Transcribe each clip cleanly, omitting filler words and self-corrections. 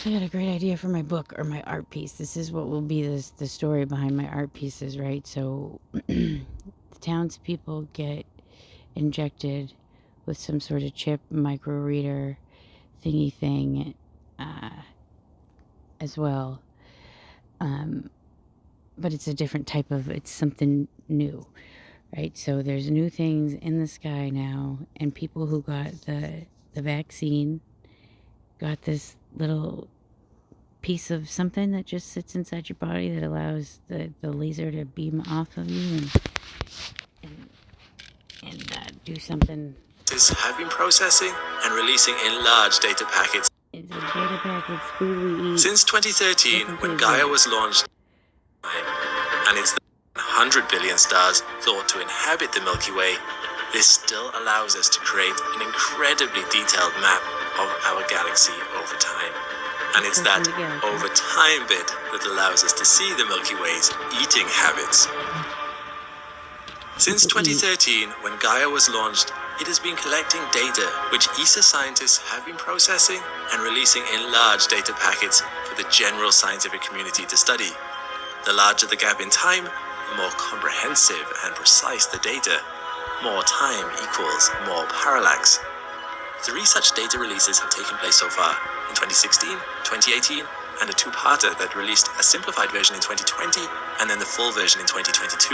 I got a great idea for my book or my art piece. This is what will be the story behind my art pieces, right? So the townspeople get injected with some sort of chip, micro reader thingy thing as well. But it's a different type of, it's something new, right? So there's new things in the sky now, and people who got the vaccine got this little piece of something that just sits inside your body that allows the laser to beam off of you and do something. Have been processing and releasing in large data packets. It's a data packets, food we eat. Since 2013, when Gaia was launched, and it's the 100 billion stars thought to inhabit the Milky Way, this still allows us to create an incredibly detailed map of our galaxy over time. And it's that over time bit that allows us to see the Milky Way's eating habits. Since 2013, when Gaia was launched, it has been collecting data which ESA scientists have been processing and releasing in large data packets for the general scientific community to study. The larger the gap in time, the more comprehensive and precise the data. More time equals more parallax. 3 such data releases have taken place so far, in 2016, 2018, and a 2-parter that released a simplified version in 2020 and then the full version in 2022.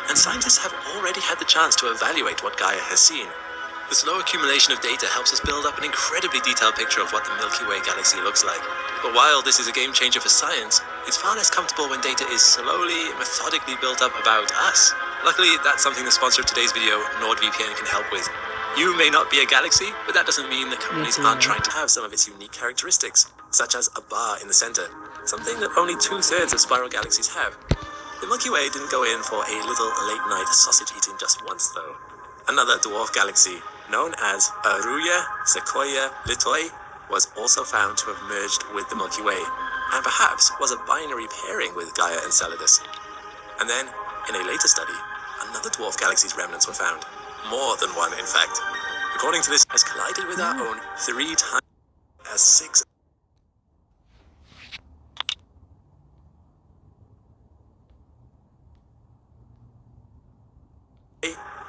And scientists have already had the chance to evaluate what Gaia has seen. The slow accumulation of data helps us build up an incredibly detailed picture of what the Milky Way galaxy looks like. But while this is a game changer for science, it's far less comfortable when data is slowly, methodically built up about us. Luckily, that's something the sponsor of today's video, NordVPN, can help with. You may not be a galaxy, but that doesn't mean that companies aren't trying to have some of its unique characteristics, such as a bar in the center, something that only 2/3 of spiral galaxies have. The Milky Way didn't go in for a little late-night sausage eating just once, though. Another dwarf galaxy, known as Aruya Sequoia Litoi, was also found to have merged with the Milky Way, and perhaps was a binary pairing with Gaia Enceladus. And then, in a later study, another dwarf galaxy's remnants were found. More than one, in fact. According to this, has collided with our own 3 times as 6.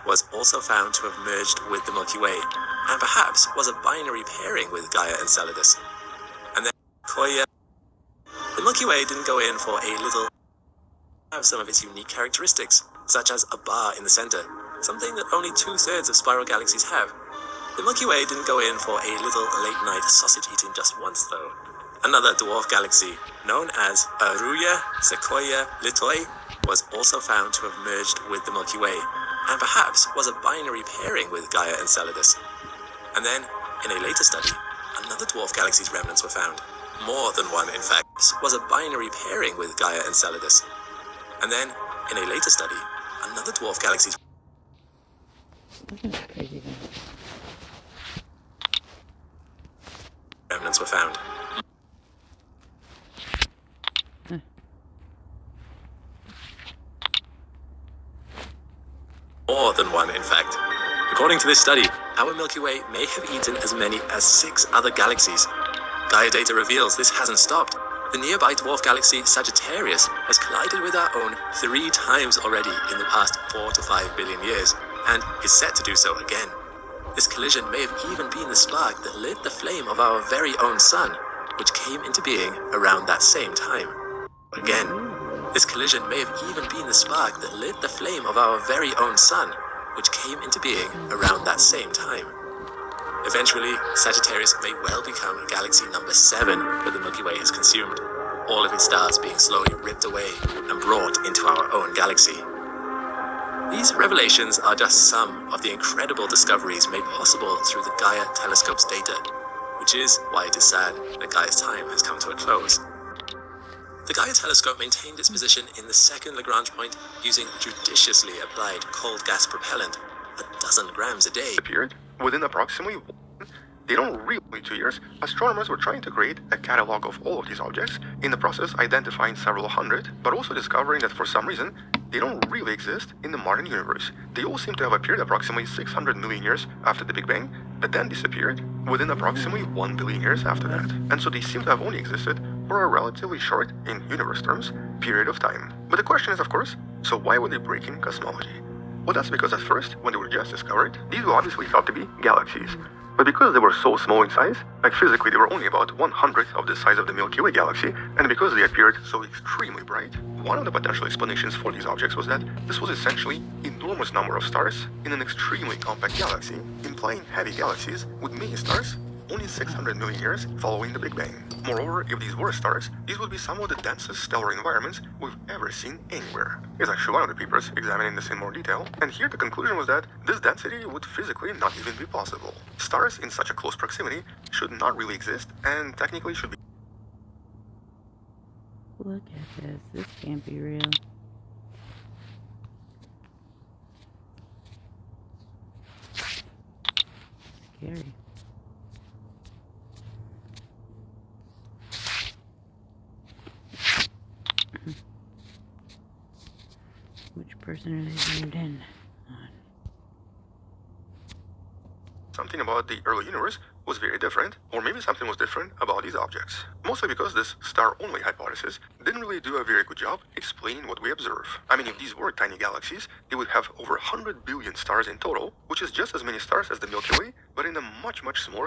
Was also found to have merged with the Milky Way, and perhaps was a binary pairing with Gaia Enceladus. And then Koya. The Milky Way didn't go in for a little have some of its unique characteristics, such as a bar in the center, something that only 2/3 of spiral galaxies have. The Milky Way didn't go in for a little late-night sausage eating just once, though. Another dwarf galaxy, known as Aruya Sequoia Litoi, was also found to have merged with the Milky Way, and perhaps was a binary pairing with Gaia Enceladus. And then, in a later study, another dwarf galaxy's remnants were found. More than one, in fact, was a binary pairing with Gaia Enceladus. And then, in a later study, another dwarf galaxy's remnants were found. More than one, in fact. According to this study, our Milky Way may have eaten as many as 6 other galaxies. Gaia data reveals this hasn't stopped. The nearby dwarf galaxy Sagittarius has collided with our own 3 times already in the past 4 to 5 billion years, and is set to do so again. This collision may have even been the spark that lit the flame of our very own sun, which came into being around that same time. Again, this collision may have even been the spark that lit the flame of our very own sun, which came into being around that same time. Eventually, Sagittarius may well become galaxy number 7 that the Milky Way has consumed, all of its stars being slowly ripped away and brought into our own galaxy. These revelations are just some of the incredible discoveries made possible through the Gaia telescope's data, which is why it is sad that Gaia's time has come to a close. The Gaia telescope maintained its position in the second Lagrange point using judiciously applied cold gas propellant, 12 grams a day. Appeared within approximately They don't really need 2 years. Astronomers were trying to create a catalog of all of these objects, in the process identifying several hundred, but also discovering that for some reason, they don't really exist in the modern universe. They all seem to have appeared approximately 600 million years after the Big Bang, but then disappeared within approximately 1 billion years after that. And so they seem to have only existed for a relatively short, in universe terms, period of time. But the question is, of course, so why were they breaking cosmology? Well, that's because at first, when they were just discovered, these were obviously thought to be galaxies. But because they were so small in size, like physically they were only about 1/100th of the size of the Milky Way galaxy, and because they appeared so extremely bright, one of the potential explanations for these objects was that this was essentially enormous number of stars in an extremely compact galaxy, implying heavy galaxies with many stars only 600 million years following the Big Bang. Moreover, if these were stars, these would be some of the densest stellar environments we've ever seen anywhere. Here's actually one of the papers examining this in more detail, and here the conclusion was that this density would physically not even be possible. Stars in such a close proximity should not really exist, and technically should be. Look at this. This can't be real. Scary. Which person are they zoomed in on? Something about the early universe was very different, or maybe something was different about these objects. Mostly because this star-only hypothesis didn't really do a very good job explaining what we observe. I mean, if these were tiny galaxies, they would have over 100 billion stars in total, which is just as many stars as the Milky Way, but in a much, much smaller